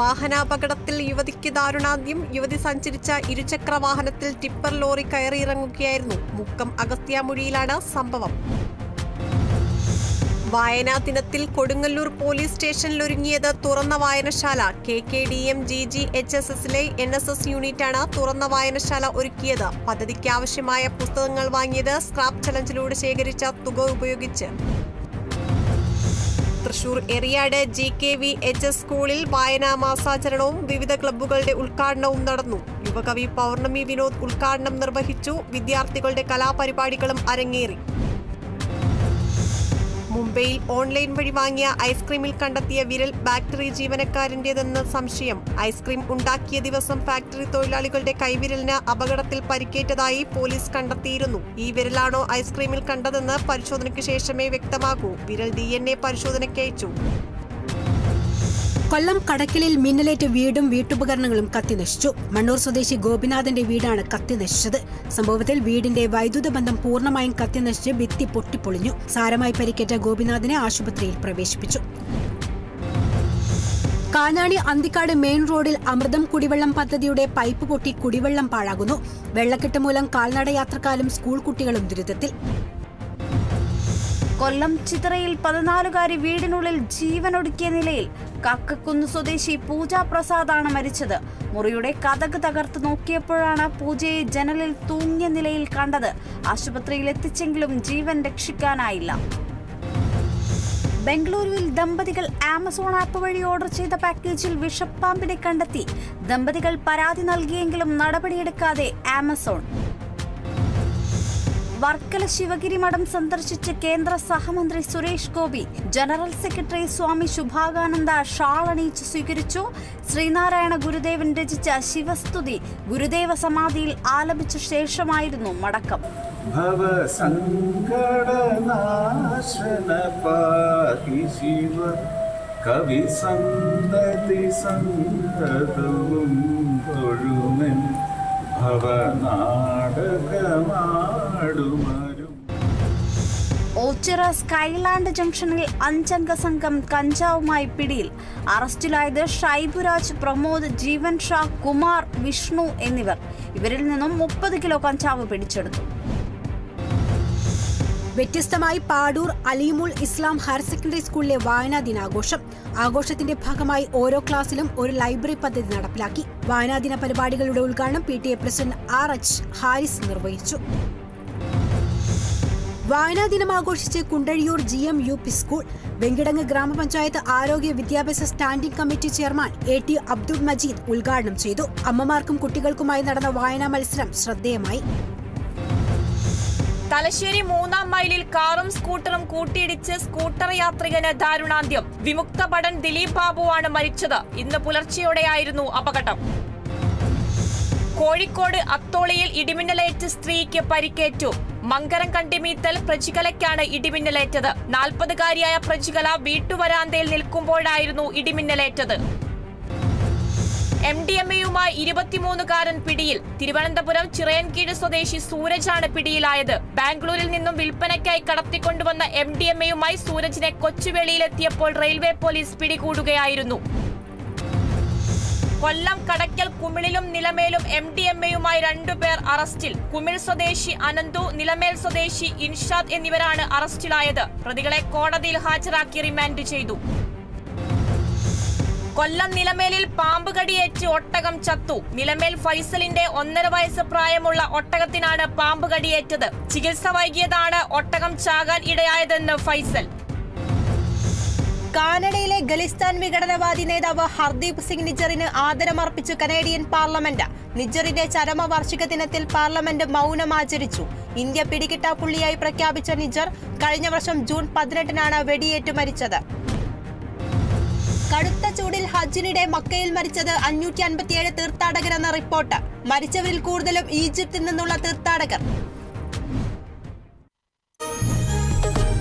വാഹനാപകടത്തിൽ യുവതിക്ക് ദാരുണാന്ത്യം. യുവതി സഞ്ചരിച്ച ഇരുചക്ര വാഹനത്തിൽ ടിപ്പർ ലോറി കയറിയിറങ്ങുകയായിരുന്നു. മുക്കം അഗസ്ത്യാമുഴിയിലാണ് സംഭവം. വായനാ ദിനത്തിൽ കൊടുങ്ങല്ലൂർ പോലീസ് സ്റ്റേഷനിലൊരുങ്ങിയത് തുറന്ന വായനശാല. KKDM GGHSSലെ NSS യൂണിറ്റാണ് തുറന്ന വായനശാല ഒരുക്കിയത്. പദ്ധതിക്ക് ആവശ്യമായ പുസ്തകങ്ങൾ വാങ്ങിയത് സ്ക്രാപ്പ് ചലഞ്ചിലൂടെ ശേഖരിച്ച തുക ഉപയോഗിച്ച്. തൃശൂർ എറിയാട് GKVHS സ്കൂളിൽ വായനാ മാസാചരണവും വിവിധ ക്ലബ്ബുകളുടെ ഉദ്ഘാടനവും നടന്നു. യുവകവി പൗർണമി വിനോദ് ഉദ്ഘാടനം നിർവഹിച്ചു. വിദ്യാർത്ഥികളുടെ കലാപരിപാടികളും അരങ്ങേറി. മുംബൈയിൽ ഓൺലൈൻ വഴി വാങ്ങിയ ഐസ്ക്രീമിൽ കണ്ടെത്തിയ വിരൽ ഫാക്ടറി ജീവനക്കാരന്റേതെന്ന് സംശയം. ഐസ്ക്രീം ഉണ്ടാക്കിയ ദിവസം ഫാക്ടറി തൊഴിലാളികളുടെ കൈവിരലിന് അപകടത്തിൽ പരിക്കേറ്റതായി പോലീസ് കണ്ടെത്തിയിരുന്നു. ഈ വിരലാണോ ഐസ്ക്രീമിൽ കണ്ടതെന്ന് പരിശോധനയ്ക്ക് ശേഷമേ വ്യക്തമാകൂ. വിരൽ DNA പരിശോധനയ്ക്ക് അയച്ചു. കൊല്ലം കടക്കലിൽ മിന്നലേറ്റ് വീടും വീട്ടുപകരണങ്ങളും കത്തിനശിച്ചു. മണ്ണൂർ സ്വദേശി ഗോപിനാഥന്റെ വീടാണ് കത്തിനശിച്ചത്. സംഭവത്തിൽ വീടിന്റെ വൈദ്യുത ബന്ധം പൂർണ്ണമായും കത്തിനശിച്ച് ഭിത്തി പൊട്ടിപ്പൊളിഞ്ഞു. സാരമായി പരിക്കേറ്റ ഗോപിനാഥിനെ ആശുപത്രിയിൽ പ്രവേശിപ്പിച്ചു. കാഞ്ഞാണി അന്തിക്കാട് മെയിൻ റോഡിൽ അമൃതം കുടിവെള്ളം പദ്ധതിയുടെ പൈപ്പ് പൊട്ടി കുടിവെള്ളം പാഴാകുന്നു. വെള്ളക്കെട്ട് മൂലം കാൽനട യാത്രക്കാരും സ്കൂൾ കുട്ടികളും ദുരിതത്തിൽ. കൊല്ലം ചിതറയിൽ 14-കാരി വീടിനുള്ളിൽ ജീവനൊടുക്കിയ നിലയിൽ. കക്കക്കുന്ന് സ്വദേശി പൂജ പ്രസാദാണ് മരിച്ചത്. മുറിയുടെ കതക് തകർത്ത് നോക്കിയപ്പോഴാണ് പൂജയെ ജനലിൽ തൂങ്ങിയ നിലയിൽ കണ്ടത്. ആശുപത്രിയിൽ എത്തിച്ചെങ്കിലും ജീവൻ രക്ഷിക്കാനായില്ല. ബംഗളൂരുവിൽ ദമ്പതികൾ ആമസോൺ ആപ്പ് വഴി ഓർഡർ ചെയ്ത പാക്കേജിൽ വിഷപ്പാമ്പിനെ കണ്ടെത്തി. ദമ്പതികൾ പരാതി നൽകിയെങ്കിലും നടപടിയെടുക്കാതെ ആമസോൺ. വർക്കല ശിവഗിരി മഠം സന്ദർശിച്ച് കേന്ദ്ര സഹമന്ത്രി സുരേഷ് ഗോപി. ജനറൽ സെക്രട്ടറി സ്വാമി ശുഭാകാനന്ദ ഷാൾ അണിയിച്ച് സ്വീകരിച്ചു. ശ്രീനാരായണ ഗുരുദേവൻ രചിച്ച ശിവസ്തുതി ഗുരുദേവ സമാധിയിൽ ആലപിച്ച ശേഷമായിരുന്നു മടക്കം. ഓച്ചിറ സ്കൈലാൻഡ് ജംഗ്ഷനിൽ 5-അംഗ സംഘം കഞ്ചാവുമായി പിടിയിൽ. അറസ്റ്റിലായത് ഷൈബുരാജ്, പ്രമോദ്, ജീവൻ ഷാ, കുമാർ, വിഷ്ണു എന്നിവർ. ഇവരിൽ നിന്നും 30 കിലോ കഞ്ചാവ് പിടിച്ചെടുത്തു. വ്യത്യസ്തമായി പാടൂർ അലിമുൾ ഇസ്ലാം ഹയർ സെക്കൻഡറി സ്കൂളിലെ വായനാ ദിനാഘോഷം. ആഘോഷത്തിന്റെ ഭാഗമായി ഓരോ ക്ലാസ്സിലും ഒരു ലൈബ്രറി പദ്ധതി നടപ്പിലാക്കി. വായനാ ദിന പരിപാടികളുടെ ഉദ്ഘാടനം PTA പ്രസിഡന്റ് RH ഹാരിസ് നിർവഹിച്ചു. വായനാ ദിനം ആഘോഷിച്ച് Kundazhiyur GM UP school. Venkitangu ഗ്രാമപഞ്ചായത്ത് ആരോഗ്യ വിദ്യാഭ്യാസ standing committee chairman AT Abdul Majeed ഉദ്ഘാടനം ചെയ്തു. അമ്മമാർക്കും കുട്ടികൾക്കുമായി നടന്ന വായനാ മത്സരം ശ്രദ്ധേയമായി. തലശ്ശേരി 3-ാം മൈലിൽ കാറും സ്കൂട്ടറും കൂട്ടിയിടിച്ച് സ്കൂട്ടർ യാത്രികന് ദാരുണാന്ത്യം. വിമുക്ത ഭടൻ ദിലീപ് ബാബുവാണ് മരിച്ചത്. ഇന്ന് പുലർച്ചെയോടെയായിരുന്നു അപകടം. കോഴിക്കോട് അത്തോളിയിൽ ഇടിമിന്നലേറ്റ് സ്ത്രീക്ക് പരിക്കേറ്റു. മങ്കരം കണ്ടിമീത്തൽ പ്രജികലയ്ക്കാണ് ഇടിമിന്നലേറ്റത്. 40-കാരിയായ പ്രജികല വീട്ടുവരാന്തയിൽ നിൽക്കുമ്പോഴായിരുന്നു ഇടിമിന്നലേറ്റത്. MDMAയുമായി 23-കാരൻ പിടിയിൽ. തിരുവനന്തപുരം ചിറയൻകീഴ് സ്വദേശി സൂരജാണ് പിടിയിലായത്. ബാംഗ്ലൂരിൽ നിന്നും വിൽപ്പനയ്ക്കായി കടത്തിക്കൊണ്ടുവന്ന MDMAയുമായി സൂരജിനെ കൊച്ചുവേളിയിലെത്തിയപ്പോൾ റെയിൽവേ പോലീസ് പിടികൂടുകയായിരുന്നു. കൊല്ലം കടയ്ക്കൽ കുമിളിലും നിലമേലും MDMAയുമായി 2 പേർ അറസ്റ്റിൽ. കുമിൾ സ്വദേശി അനന്തു, നിലമേൽ സ്വദേശി ഇൻഷാദ് എന്നിവരാണ് അറസ്റ്റിലായത്. പ്രതികളെ കോടതിയിൽ ഹാജരാക്കി റിമാൻഡ് ചെയ്തു. കൊല്ലം നിലമേലിൽ പാമ്പ് കടിയേറ്റ് ഒട്ടകം ചത്തു. നിലമേൽ ഫൈസലിന്റെ 1.5 വയസ്സ് പ്രായമുള്ള ഒട്ടകത്തിനാണ് പാമ്പ് കടിയേറ്റത്. ചികിത്സ വൈകിയതാണ് ഒട്ടകം ചാകാൻ ഇടയായതെന്ന് ഫൈസൽ. കാനഡയിലെ ഖലിസ്ഥാൻ വിഘടനവാദി നേതാവ് ഹർദീപ് സിംഗ് നിജ്ജറിന് ആദരമർപ്പിച്ചു കനേഡിയൻ പാർലമെന്റ്. നിജ്ജറിന്റെ ചരമവാർഷിക ദിനത്തിൽ പാർലമെന്റ് മൗനമാചരിച്ചു. ഇന്ത്യ പിടികിട്ടാപ്പുള്ളിയായി പ്രഖ്യാപിച്ച നിജ്ജർ കഴിഞ്ഞ വർഷം ജൂൺ 18-നാണ് വെടിയേറ്റ് മരിച്ചത്. കടുത്ത ചൂടിൽ ഹജ്ജിനിടെ മക്കയിൽ മരിച്ചത് 557 തീർത്ഥാടകരെന്ന റിപ്പോർട്ട്. മരിച്ചവരിൽ കൂടുതലും ഈജിപ്തിൽ നിന്നുള്ള തീർത്ഥാടകർ.